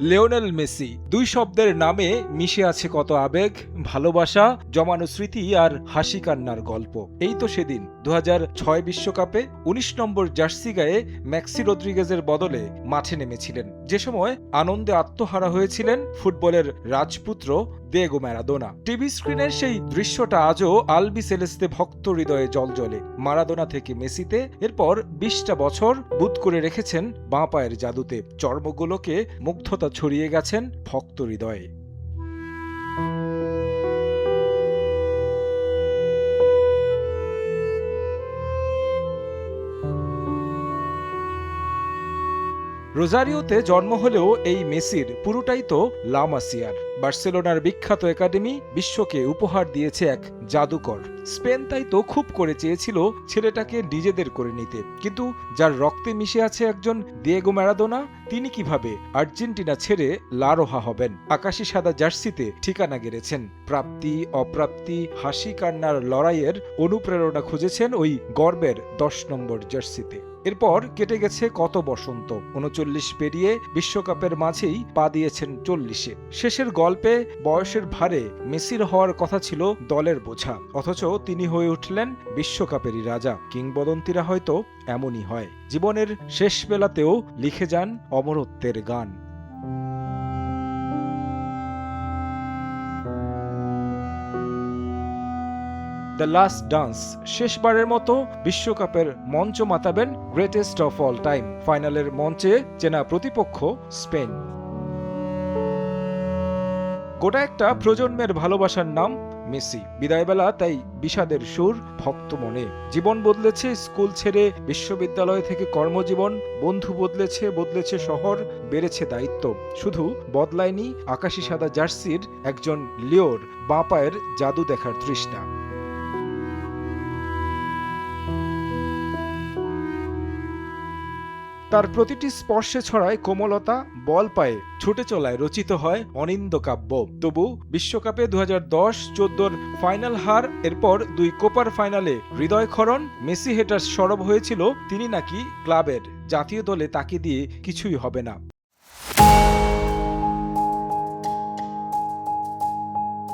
Lionel Messi, দুই শব্দের নামে মিশে আছে কত আবেগ, ভালোবাসা, জমানো স্মৃতি আর হাসি কান্নার গল্প। এই তো সেদিন 2006 বিশ্বকাপে ১৯ নম্বর জার্সি গায়ে ম্যাক্সি রদ্রিগেজের বদলে মাঠে নেমেছিলেন, যে সময় আনন্দে আত্মহারা হয়েছিলেন ফুটবলের রাজপুত্র দিয়েগো ম্যারাডোনা। টিভি স্ক্রিনের সেই দৃশ্যটা আজও আলবি সেলেস্তে ভক্ত হৃদয়ে জ্বলজ্বলে। মারাদোনা থেকে মেসিতে, এরপর ২০টা বছর বুঁদ করে রেখেছেন বাঁ পায়ের জাদুতে। চর্মগুলোকে মুগ্ধতা ছড়িয়ে গেছেন ভক্ত হৃদয়ে। রোজারিওতে জন্ম হলেও এই মেসির পুরোটাই তো লা মাসিয়ার। বার্সেলোনার বিখ্যাত একাডেমি বিশ্বকে উপহার দিয়েছে এক জাদুকর। স্পেন তাই তো খুব করে চেয়েছিল ছেলেটাকে নিজেদের করে নিতে, কিন্তু যার রক্তে মিশে আছে একজন দিয়েগো ম্যারাডোনা, তিনি কিভাবে আর্জেন্টিনা ছেড়ে লা রোহা হবেন? আকাশি সাদা জার্সিতে ঠিকানা গেড়েছেন। প্রাপ্তি অপ্রাপ্তি, হাসি কান্নার লড়াইয়ের অনুপ্রেরণা খুঁজেছেন ওই গর্বের ১০ নম্বর জার্সিতে। এরপর কেটে গেছে কত বসন্ত। ৩৯ পেরিয়ে বিশ্বকাপের মাঝেই পা দিয়েছেন ৪০-এ। শেষের গল্পে বয়সের ভারে মেসির হওয়ার কথা ছিল দলের বোঝা, অথচ তিনি হয়ে উঠলেন বিশ্বকাপেরই রাজা। কিংবদন্তিরা হয়তো এমনই হয়, জীবনের শেষ বেলাতেও লিখে যান অমরত্বের গান। দ্য লাস্ট ডান্স, শেষবারের মতো বিশ্বকাপের মঞ্চ মাতাবেন গ্রেটেস্ট অফ অল টাইম। ফাইনালের মঞ্চে চেনা প্রতিপক্ষ স্পেন। গোটা একটা প্রজন্মের ভালোবাসার নাম মেসি। বিদায়বেলা তাই বিষাদের সুর ভক্ত মনে। জীবন বদলেছে, স্কুল ছেড়ে বিশ্ববিদ্যালয় থেকে কর্মজীবন, বন্ধু বদলেছে শহর, বেড়েছে দায়িত্ব। শুধু বদলায়নি আকাশি সাদা জার্সির একজন লিওর বাঁ পায়ের জাদু দেখার তৃষ্ণা। তার প্রতিটি স্পর্শে ছড়ায় কোমলতা, বল পায়ে ছুটে চলায় রচিত হয় অনিন্দ্য কাব্য। তবু বিশ্বকাপে ২০১০-১৪ ফাইনাল হার, এরপর ২ কোপার ফাইনালে হৃদয়ক্ষরণ। মেসি হেটার্স সরব হয়েছিল তিনি নাকি ক্লাবের, জাতীয় দলে তাকে দিয়ে কিছুই হবে না।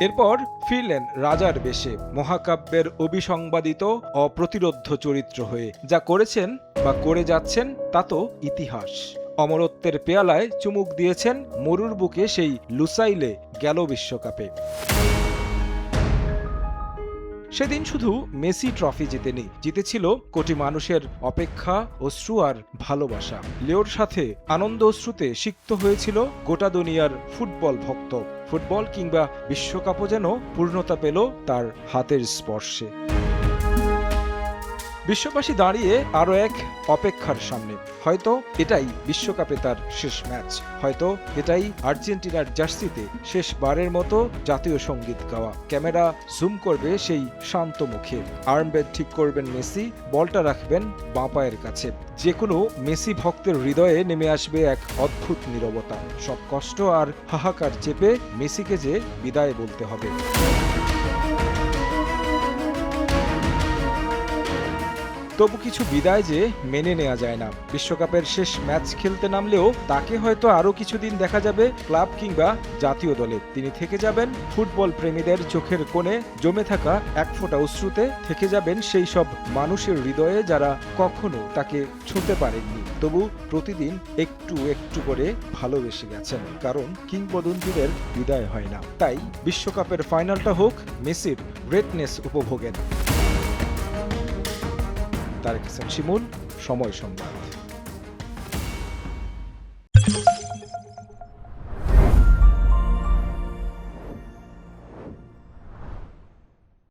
এরপর ফিরলেন রাজার বেশে, মহাকাব্যের অবিসংবাদিত অপ্রতিরোধ্য চরিত্র হয়ে। যা করেছেন বা করে যাচ্ছেন তা তো ইতিহাস। অমরত্বের পেয়ালায় চুমুক দিয়েছেন মরুর বুকে সেই লুসাইলে গেল বিশ্বকাপে। সেদিন শুধু মেসি ট্রফি জিতেনি, জিতেছিল কোটি মানুষের অপেক্ষা, অশ্রু আর ভালোবাসা। লিওর সাথে আনন্দ অশ্রুতে সিক্ত হয়েছিল গোটা দুনিয়ার ফুটবল ভক্ত। ফুটবল কিংবা বিশ্বকাপও যেন পূর্ণতা পেল তার হাতের স্পর্শে। বিশ্ববাসী দাঁড়িয়ে আরও এক অপেক্ষার সামনে। হয়তো এটাই বিশ্বকাপে তার শেষ ম্যাচ, হয়তো এটাই আর্জেন্টিনার জার্সিতে শেষবারের মতো জাতীয় সঙ্গীত গাওয়া। ক্যামেরা জুম করবে সেই শান্ত মুখে, আর্মব্যান্ড ঠিক করবেন মেসি, বলটা রাখবেন বাঁ পায়ের কাছে। যে কোনো মেসি ভক্তের হৃদয়ে নেমে আসবে এক অদ্ভুত নীরবতা। সব কষ্ট আর হাহাকার চেপে মেসিকে যে বিদায় বলতে হবে। তবু কিছু বিদায় যে মেনে নেওয়া যায় না। বিশ্বকাপের শেষ ম্যাচ খেলতে নামলেও তাকে হয়তো আরও কিছুদিন দেখা যাবে ক্লাব কিংবা জাতীয় দলে। তিনি থেকে যাবেন ফুটবল প্রেমীদের চোখের কোণে জমে থাকা এক ফোঁটা অশ্রুতে, থেকে যাবেন সেই সব মানুষের হৃদয়ে যারা কখনো তাকে ছুঁতে পারেননি, তবু প্রতিদিন একটু একটু করে ভালোবেসে গেছেন। কারণ কিংবদন্তিদের বিদায় হয় না। তাই বিশ্বকাপের ফাইনালটা হোক মেসির গ্রেটনেস উপভোগের। তারেক হাসান শিমুল, সময় সংবাদ।